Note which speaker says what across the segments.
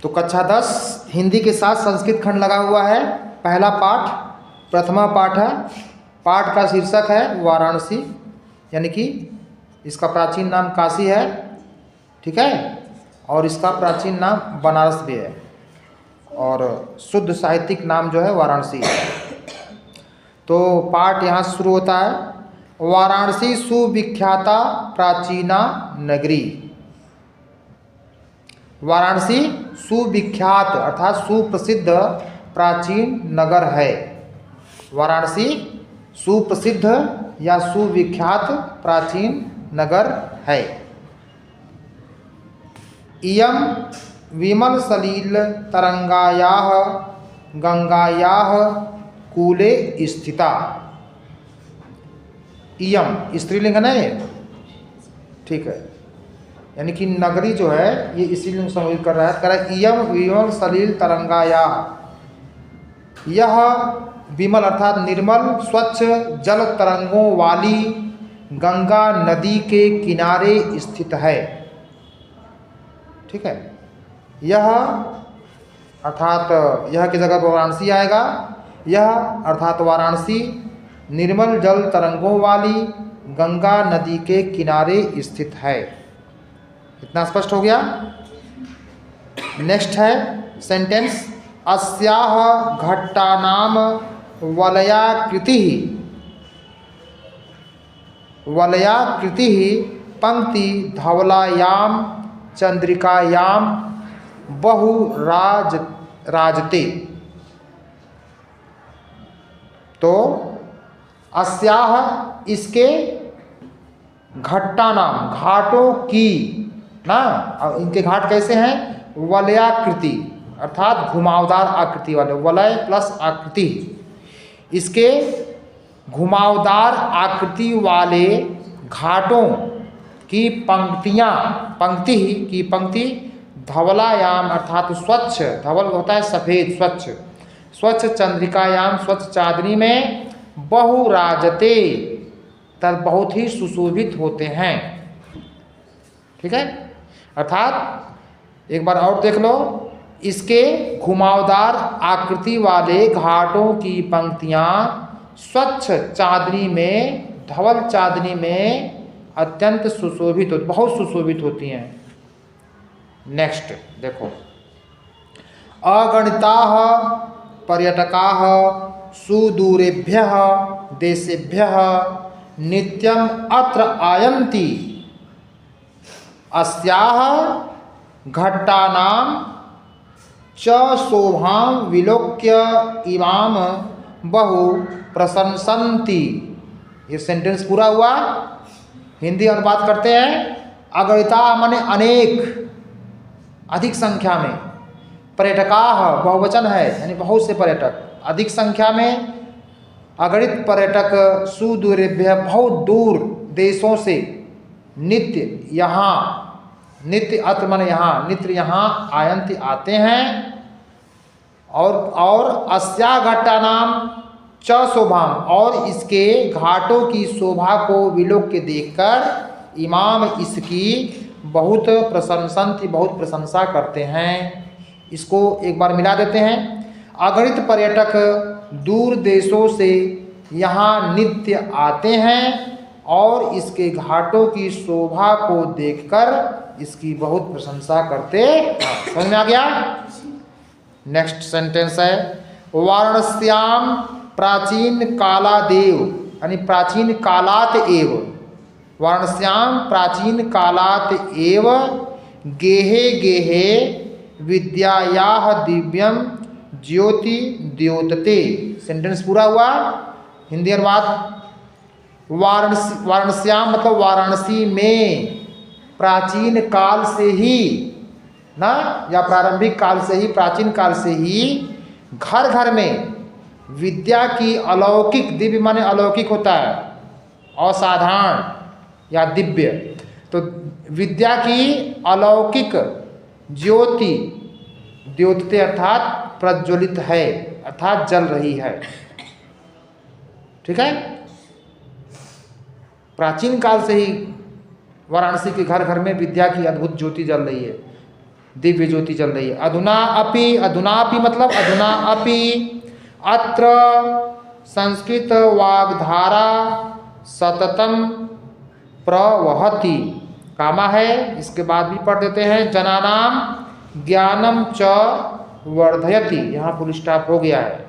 Speaker 1: तो कक्षा 10 हिंदी के साथ संस्कृत खंड लगा हुआ है। पहला पाठ, प्रथमा पाठ है। पाठ का शीर्षक है वाराणसी, यानी कि इसका प्राचीन नाम काशी है, ठीक है, और इसका प्राचीन नाम बनारस भी है, और शुद्ध साहित्यिक नाम जो है वाराणसी है। तो पाठ यहाँ से शुरू होता है। वाराणसी सुविख्याता प्राचीना नगरी। वाराणसी सुविख्यात अर्थात सुप्रसिद्ध प्राचीन नगर है। वाराणसी सुप्रसिद्ध या सुविख्यात प्राचीन नगर है। इयं विमल सलील तरंगायाः गंगायाः कूले स्थिता। इयं स्त्रीलिंग नहीं, ठीक है, यानी कि नगरी जो है ये स्त्रीलिंग संबोधित कर रहा है। कह रहा है इयं विमल सलील तरंगायाः, यह विमल अर्थात निर्मल स्वच्छ जल तरंगों वाली गंगा नदी के किनारे स्थित है, ठीक है। यह अर्थात यह की जगह वाराणसी आएगा। यह अर्थात वाराणसी निर्मल जल तरंगों वाली गंगा नदी के किनारे स्थित है। इतना स्पष्ट हो गया। नेक्स्ट है सेंटेंस, अस्याह घट्टानाम वलयाकृति पंक्ति धवलायाम चंद्रिकायाम बहु राजते। तो अस्याह इसके, घट्टा नाम घाटों की ना, और इनके घाट कैसे हैं, वलयाकृति अर्थात घुमावदार आकृति वाले, वलय प्लस आकृति, इसके घुमावदार आकृति वाले घाटों की पंक्तियां, पंक्ति की पंक्ति धवलायाम अर्थात स्वच्छ, धवल होता है सफेद, स्वच्छ, स्वच्छ चंद्रिकायाम स्वच्छ चांदनी में, बहुराजते तब बहुत ही सुशोभित होते हैं, ठीक है। अर्थात एक बार और देख लो, इसके घुमावदार आकृति वाले घाटों की पंक्तियां स्वच्छ चांदनी में, धवल चांदनी में अत्यंत सुशोभित, बहुत सुशोभित होती हैं। नेक्स्ट देखो, अगणिताः पर्यटकाः सुदूरेभ्यः देशेभ्यः नित्यम् अत्र आयन्ति। अस्याः घट्टानां च शोभां विलोक्य इमाम बहु प्रशंसन्ति। ये सेंटेंस पूरा हुआ। हिंदी अनुवाद करते हैं। अगणिता माने अनेक, अधिक संख्या में, पर्यटकाः बहुवचन है यानी बहुत से पर्यटक, अधिक संख्या में, अगणित पर्यटक, सुदूरेभ्य बहुत दूर देशों से, नित्य यहाँ, नित्य अत्र माने यहाँ, नित्य यहाँ, आयंति आते हैं, और अस्या घट्टा नाम च शोभाम और इसके घाटों की शोभा को विलोक्य देखकर इमाम इसकी बहुत प्रशंसन्ति बहुत प्रशंसा करते हैं। इसको एक बार मिला देते हैं। अगणित पर्यटक दूर देशों से यहाँ नित्य आते हैं और इसके घाटों की शोभा को देखकर इसकी बहुत प्रशंसा करते हैं। समझ में आ गया। नेक्स्ट सेंटेंस है, वाराणस्याम प्राचीन कालादेव यानी प्राचीन कालात एव, वाराणस्याम प्राचीन कालात एव गेहे गेहे विद्यायाः दिव्यम ज्योति द्योतते। सेंटेंस पूरा हुआ। हिंदी अनुवाद, वाराणस्याम मतलब वाराणसी में प्राचीन काल से ही ना, या प्रारंभिक काल से ही, प्राचीन काल से ही घर घर में विद्या की अलौकिक, दिव्य माने अलौकिक होता है, असाधारण या दिव्य, तो विद्या की अलौकिक ज्योति द्योतते अर्थात प्रज्वलित है, अर्थात जल रही है, ठीक है। प्राचीन काल से ही वाराणसी के घर घर में विद्या की अद्भुत ज्योति जल रही है। दिव्य ज्योति जल रही है। अधुना अपि, अधुनापि मतलब अधुना अपि अत्र संस्कृत वाग्धारा सततम प्रवहति, कामा है, इसके बाद भी पढ़ देते हैं। जनानाम ज्ञानम च वर्धयति, यहाँ फुल स्टॉप हो गया है।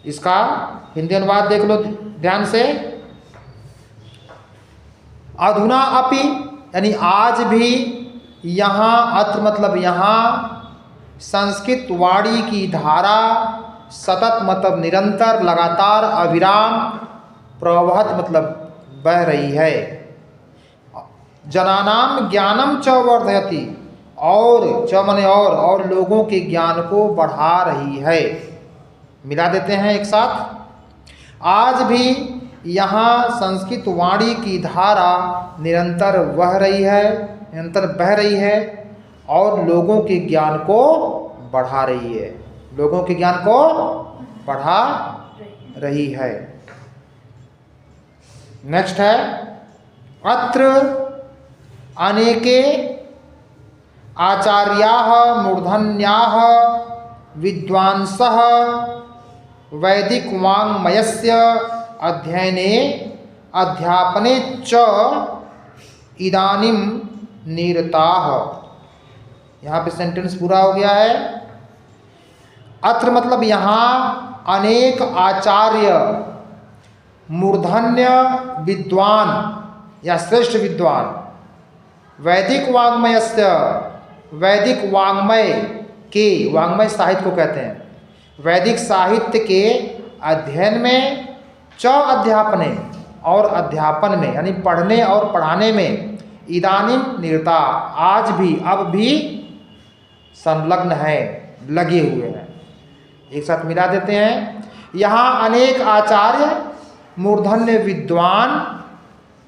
Speaker 1: इसका हिंदी अनुवाद देख लो ध्यान से। अधुना अपि यानी आज भी, यहाँ अत्र मतलब यहाँ, संस्कृत वाणी की धारा सतत मतलब निरंतर, लगातार, अविराम, प्रवहत मतलब बह रही है। जनानाम ज्ञानम च वर्धयति, और च मने और लोगों के ज्ञान को बढ़ा रही है। मिला देते हैं एक साथ। आज भी यहाँ संस्कृत वाणी की धारा निरंतर बह रही है, निरंतर बह रही है और लोगों के ज्ञान को बढ़ा रही है, लोगों के ज्ञान को बढ़ा रही है। नेक्स्ट है अत्र अनेके आचार्याः मूर्धन्याः विद्वांसः वैदिक वाङ्मयस्य अध्ययने अध्यापने च इदानीं निरताः। यहाँ पे सेंटेंस पूरा हो गया है। अत्र मतलब यहाँ अनेक आचार्य, मूर्धन्य विद्वान या श्रेष्ठ विद्वान, वैदिक वाङ्मयस्य, वैदिक वाङ्मय के, वाङ्मय साहित्य को कहते हैं, वैदिक साहित्य के अध्ययन में, च अध्यापने और अध्यापन में यानी पढ़ने और पढ़ाने में, इदानीम निरता आज भी, अब भी संलग्न है, लगे हुए हैं। एक साथ मिला देते हैं। यहाँ अनेक आचार्य, मूर्धन्य विद्वान,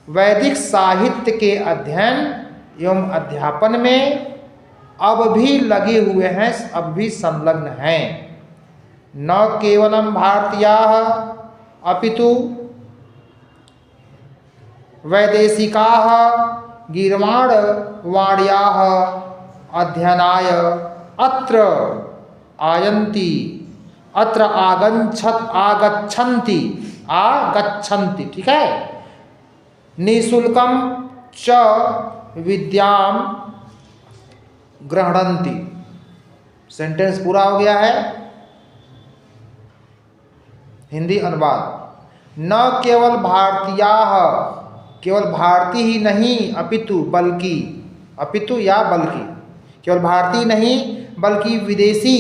Speaker 1: वैदिक साहित्य के अध्ययन एवं अध्यापन में अब भी लगे हुए हैं, अब भी संलग्न हैं। न केवलम भारतीयाः अपितु वैदेशिकाः गीर्वाणवाण्याः अध्ययनाय अत्र आयन्ति, अत्र आगच्छन्ति, ठीक है। निःशुल्कं च विद्यां ग्रहणन्ति। सेंटेंस पूरा हो गया है। हिंदी अनुवाद। न केवल भारतीयाः, केवल भारतीय ही नहीं, अपितु बल्कि, अपितु या बल्कि, केवल भारतीय नहीं बल्कि विदेशी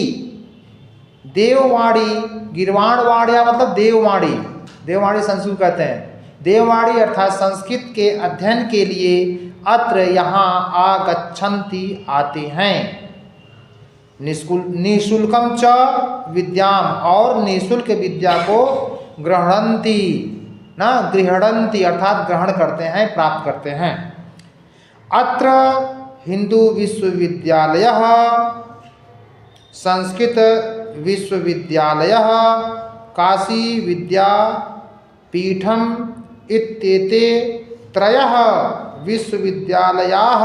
Speaker 1: देववाणी, गीर्वाणवाण्या मतलब देववाणी, देववाणी संस्कृत कहते हैं, देववाणी अर्थात संस्कृत के अध्ययन के लिए अत्र यहाँ आगच्छन्ति आते हैं। निःशुल्कम च विद्याम और निःशुल्क विद्या को ग्रहणन्ति, ना गृहणन्ति अर्थात ग्रहण करते हैं, प्राप्त करते हैं। अत्र हिंदू विश्वविद्यालयः, संस्कृत विश्वविद्यालयः, काशी विद्यापीठम इत्येते त्रयः विश्वविद्यालयाः,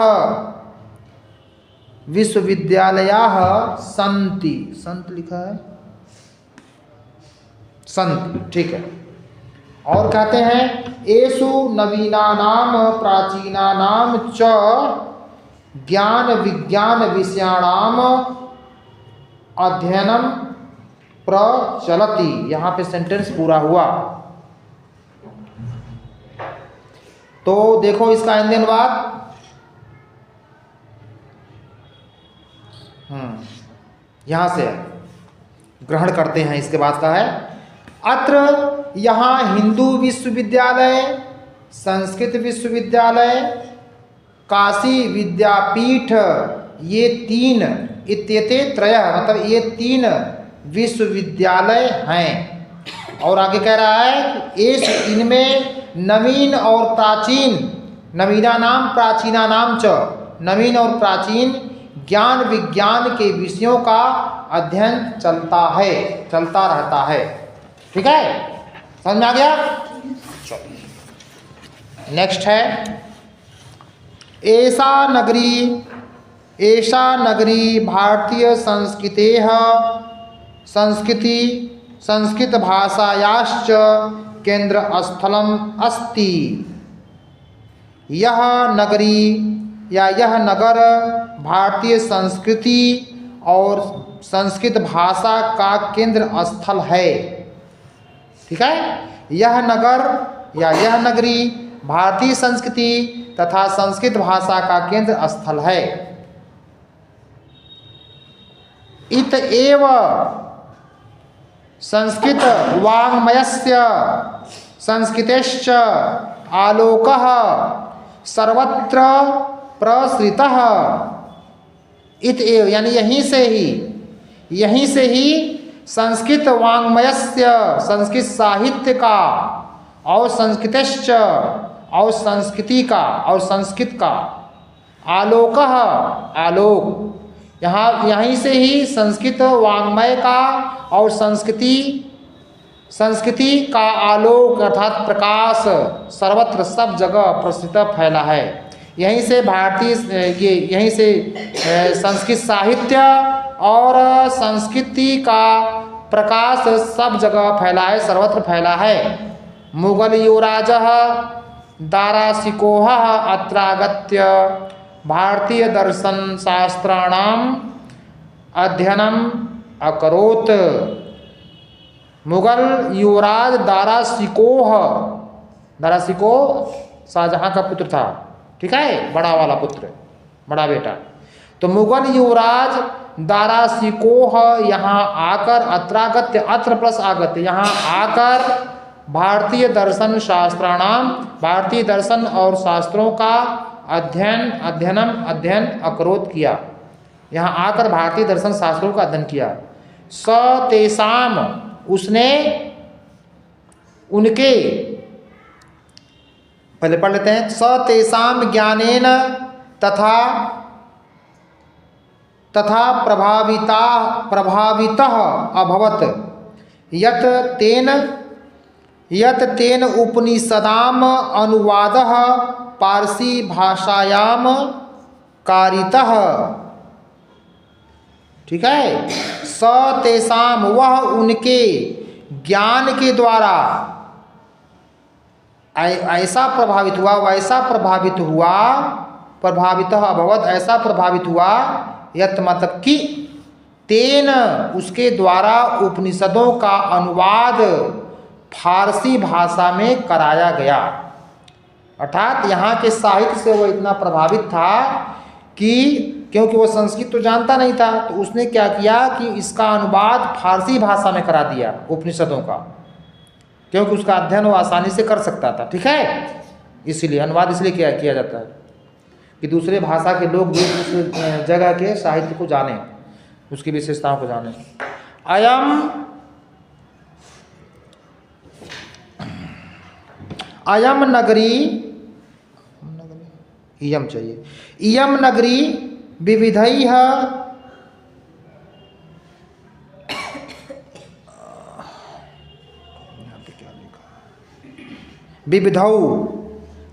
Speaker 1: विश्वविद्यालयाः सन्ति, संत लिखा है, संत, ठीक है। और कहते हैं एषु नवीनानाम प्राचीनानाम च ज्ञान विज्ञान विषयाणाम अध्ययनम प्रचलति। यहाँ पे सेंटेंस पूरा हुआ। तो देखो इसका हिंदी अनुवाद। यहाँ से ग्रहण करते हैं, इसके बाद का है अत्र यहाँ हिंदू विश्वविद्यालय, संस्कृत विश्वविद्यालय, काशी विद्यापीठ, ये तीन, इत्येते त्रयः मतलब ये तीन विश्वविद्यालय हैं। और आगे कह रहा है इस इनमें नवीन और प्राचीन, नवीना नाम प्राचीना नाम च, नवीन और प्राचीन ज्ञान विज्ञान के विषयों का अध्ययन चलता है, चलता रहता है। ठीक है, समझ में आ गया। नेक्स्ट है ऐसा नगरी, एषा नगरी भारतीय संस्कृतभाषायाश्च केन्द्रस्थलम् अस्ति। यह नगरी या यह नगर भारतीय संस्कृति और संस्कृत भाषा का केंद्र स्थल है। ठीक है, यह नगर या यह नगरी भारतीय संस्कृति तथा संस्कृत भाषा का केंद्र स्थल है। इत एव संस्कृत वाङ्मयस्य संस्कृतेश्च आलोकः सर्वत्र प्रसृतः। इत एव यानी यहीं से ही संस्कृत वाङ्मयस्य संस्कृत साहित्य का और संस्कृतेश्च और संस्कृति का और संस्कृत का आलोकः आलोक यहीं से ही संस्कृत वाङ्मय का और संस्कृति का आलोक अर्थात प्रकाश सर्वत्र सब जगह प्रसिद्ध फैला है। यहीं से यहीं से संस्कृत साहित्य और संस्कृति का प्रकाश सब जगह फैला है, सर्वत्र फैला है। मुगल युवराजः दाराशिकोह अत्रागत्य भारतीय दर्शन शास्त्राणाम अध्ययनम अकरोत्। मुगल युवराज दाराशिकोह शाहजहां का पुत्र था। ठीक है, बड़ा वाला पुत्र, बड़ा बेटा। तो मुगल युवराज दाराशिकोह यहाँ आकर अत्रागत्य अत्र प्लस आगत्य यहाँ आकर भारतीय दर्शन शास्त्राणाम भारतीय दर्शन और शास्त्रों का अध्ययन अकरोत् किया। यहाँ आकर भारतीय दर्शन शास्त्रों का अध्ययन किया। स तेषाम उसने उनके पहले पढ़ लेते हैं। स तेषाम ज्ञानेन तथा प्रभावितः अभवत् यत् तेन उपनिषदाम अनुवादः पारसी भाषायाम कारितः। ठीक है, स तेषाम वह उनके ज्ञान के द्वारा ऐसा प्रभावित हुआ वैसा प्रभावितः अभवत् ऐसा प्रभावित हुआ यत् मतलब कि तेन उसके द्वारा उपनिषदों का अनुवाद फारसी भाषा में कराया गया। अर्थात यहाँ के साहित्य से वो इतना प्रभावित था कि क्योंकि वो संस्कृत तो जानता नहीं था, तो उसने क्या किया कि इसका अनुवाद फारसी भाषा में करा दिया उपनिषदों का, क्योंकि उसका अध्ययन वो आसानी से कर सकता था। ठीक है, इसीलिए अनुवाद इसलिए किया जाता है कि दूसरे भाषा के लोग दूसरे जगह के साहित्य को जाने, उसकी विशेषताओं को जाने। अयम नगरी इयम चाहिए। इयम नगरी विविधैः विविधौ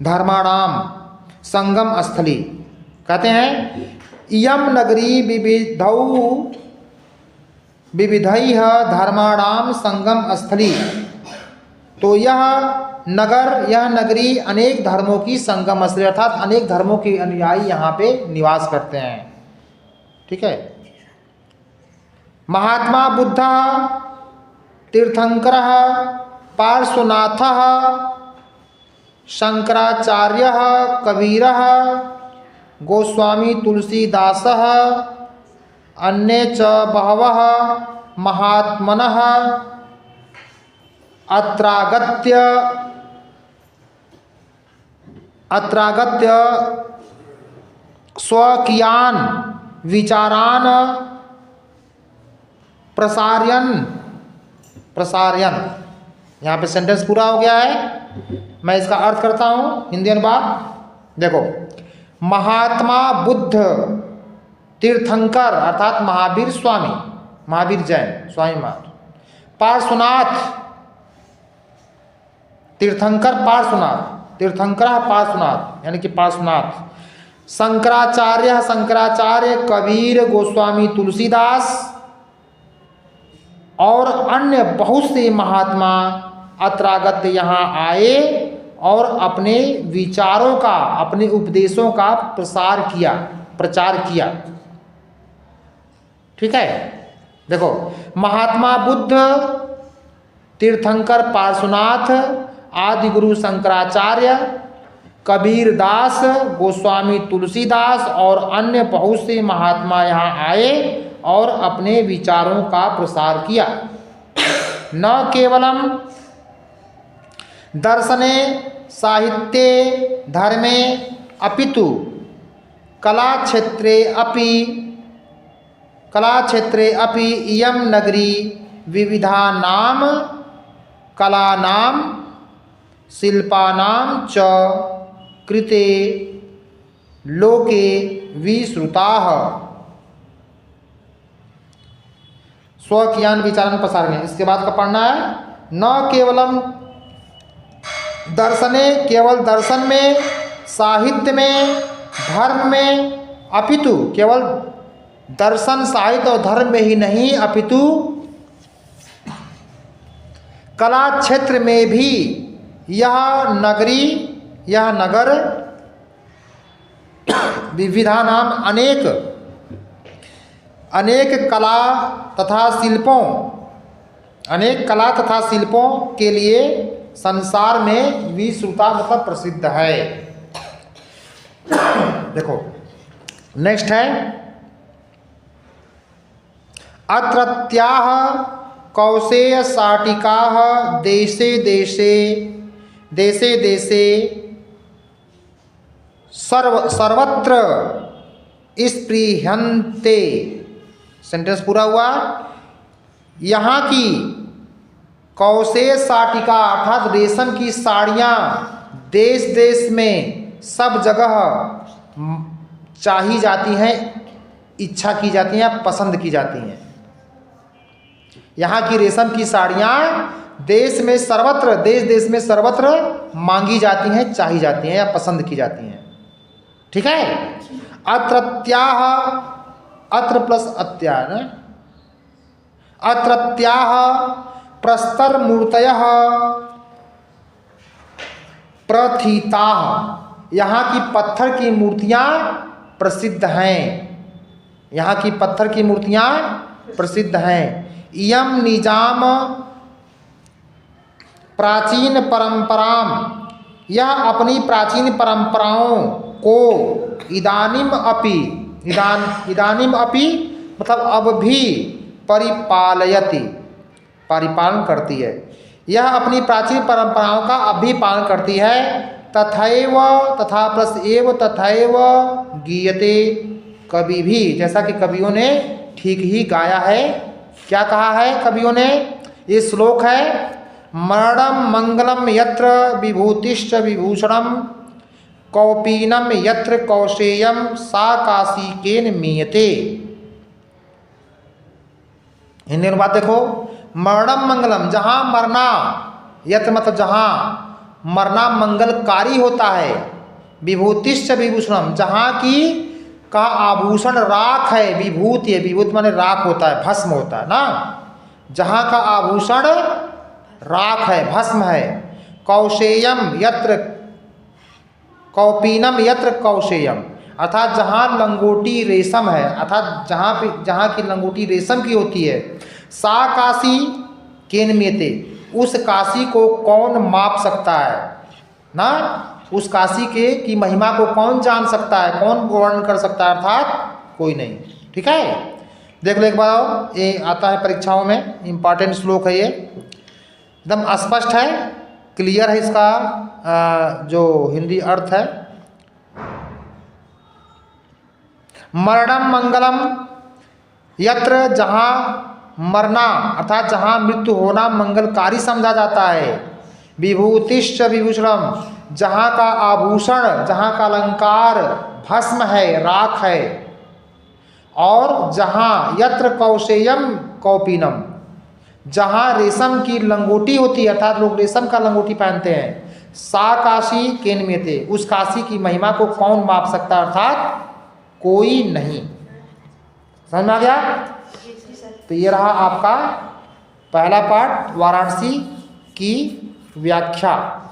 Speaker 1: धर्माणाम संगम स्थली कहते हैं। इयम नगरी विविधैः धर्माणाम संगम स्थली। तो यह नगरी अनेक धर्मों की संगम स्थली अर्थात अनेक धर्मों के अनुयायी यहाँ पे निवास करते हैं। ठीक है, महात्मा बुद्धः तीर्थंकरः पार्श्वनाथः शंकराचार्यः कबीरः गोस्वामी तुलसीदासः अन्ये च बहवः महात्मनः अत्रागत्य स्वकीयान विचारान प्रसार्यन। यहाँ पे सेंटेंस पूरा हो गया है। मैं इसका अर्थ करता हूँ हिंदी अनुवाद। देखो, महात्मा बुद्ध तीर्थंकर अर्थात महावीर स्वामी, महावीर जैन स्वामी महावीर, पार्श्वनाथ तीर्थंकर पार्श्वनाथ, तीर्थंकर पार्श्वनाथ यानी कि पार्श्वनाथ, शंकराचार्य कबीर गोस्वामी तुलसीदास और अन्य बहुत से महात्मा अत्रागत यहाँ आए और अपने विचारों का, अपने उपदेशों का प्रचार किया। ठीक है, देखो महात्मा बुद्ध, तीर्थंकर पार्श्वनाथ, आदि गुरु शंकराचार्य, कबीर दास, गोस्वामी तुलसीदास और अन्य बहुत से महात्मा यहाँ आए और अपने विचारों का प्रसार किया। न केवलम दर्शने साहित्ये धर्मे अपितु कलाक्षेत्रे अपि इयं नगरी विविधानां कलानां शिल्पानां च कृते लोके विश्रुताः। स्वकीयान विचारन प्रसारण। इसके बाद का पढ़ना है, न केवलम दर्शने, केवल दर्शन में, साहित्य में, धर्म में, अपितु केवल दर्शन, साहित्य और धर्म में ही नहीं, अपितु कला क्षेत्र में भी यह नगर विविधा नाम अनेक कला तथा शिल्पों के लिए संसार में विश्रुता मतलब प्रसिद्ध है। देखो नेक्स्ट है, अत्रत्याः कौसेय शाटिकाः देशे देशे सर्वत्र स्पृहन्ते। सेंटेंस पूरा हुआ। यहाँ की कौशेय शाटिका अर्थात रेशम की साड़ियाँ देश देश में सब जगह चाही जाती हैं, इच्छा की जाती हैं, पसंद की जाती हैं। यहाँ की रेशम की साड़ियाँ देश देश में सर्वत्र मांगी जाती हैं, चाही जाती हैं या पसंद की जाती हैं। ठीक है। अत्रत्याः, अत्र प्लस अत्या न, अत्रत्याः प्रस्तर मूर्तयः प्रथिताः। यहाँ की पत्थर की मूर्तियाँ प्रसिद्ध हैं। यहाँ की पत्थर की मूर्तियाँ प्रसिद्ध हैं। इयम निजाम प्राचीन परंपराम, यह अपनी प्राचीन परंपराओं को इदानीम अपि मतलब अब भी परिपालन करती है। यह अपनी प्राचीन परंपराओं का अब भी पालन करती है। तथा प्लस एव तथैव गीयते, कवि भी, जैसा कि कवियों ने ठीक ही गाया है। क्या कहा है कवियों ने? ये श्लोक है, मरणम मंगलम यत्र विभूतिश्च विभूषणम कौपीनम यत्र कौशेयम सा काशी केन मीयते। हिंदी में बात देखो, मरणम मंगलम, जहाँ मरना, यत्र मतलब जहाँ मरना मंगलकारी होता है, विभूतिश्च विभूषणम, जहाँ की का आभूषण राख है, विभूति है, विभूति माने राख होता है, भस्म होता है ना, जहाँ का आभूषण राख है, भस्म है। कौशेयम यत्र कौपीनम यत्र कौशेयम, अर्थात जहाँ लंगोटी रेशम है, अर्थात जहाँ की लंगोटी रेशम की होती है। सा काशी केन मीयते, उस काशी को कौन माप सकता है ना, उस काशी के की महिमा को कौन जान सकता है, कौन वर्णन कर सकता है, अर्थात कोई नहीं। ठीक है, देख लो एक बार, ये आता है परीक्षाओं में, इम्पॉर्टेंट श्लोक है ये, एकदम स्पष्ट है, क्लियर है इसका जो हिंदी अर्थ है। मरणम मंगलम यत्र, जहाँ मरना अर्थात जहाँ मृत्यु होना मंगलकारी समझा जाता है। विभूतिश्च विभूषणम, जहाँ का आभूषण, जहाँ का अलंकार भस्म है, राख है। और जहाँ यत्र कौशेयम कौपीनम, जहाँ रेशम की लंगोटी होती है, अर्थात लोग रेशम का लंगोटी पहनते हैं। सा काशी केन्मेते, उस काशी की महिमा को कौन माप सकता है, अर्थात कोई नहीं। समझ में आ गया? तो ये रहा आपका पहला पार्ट, वाराणसी की व्याख्या।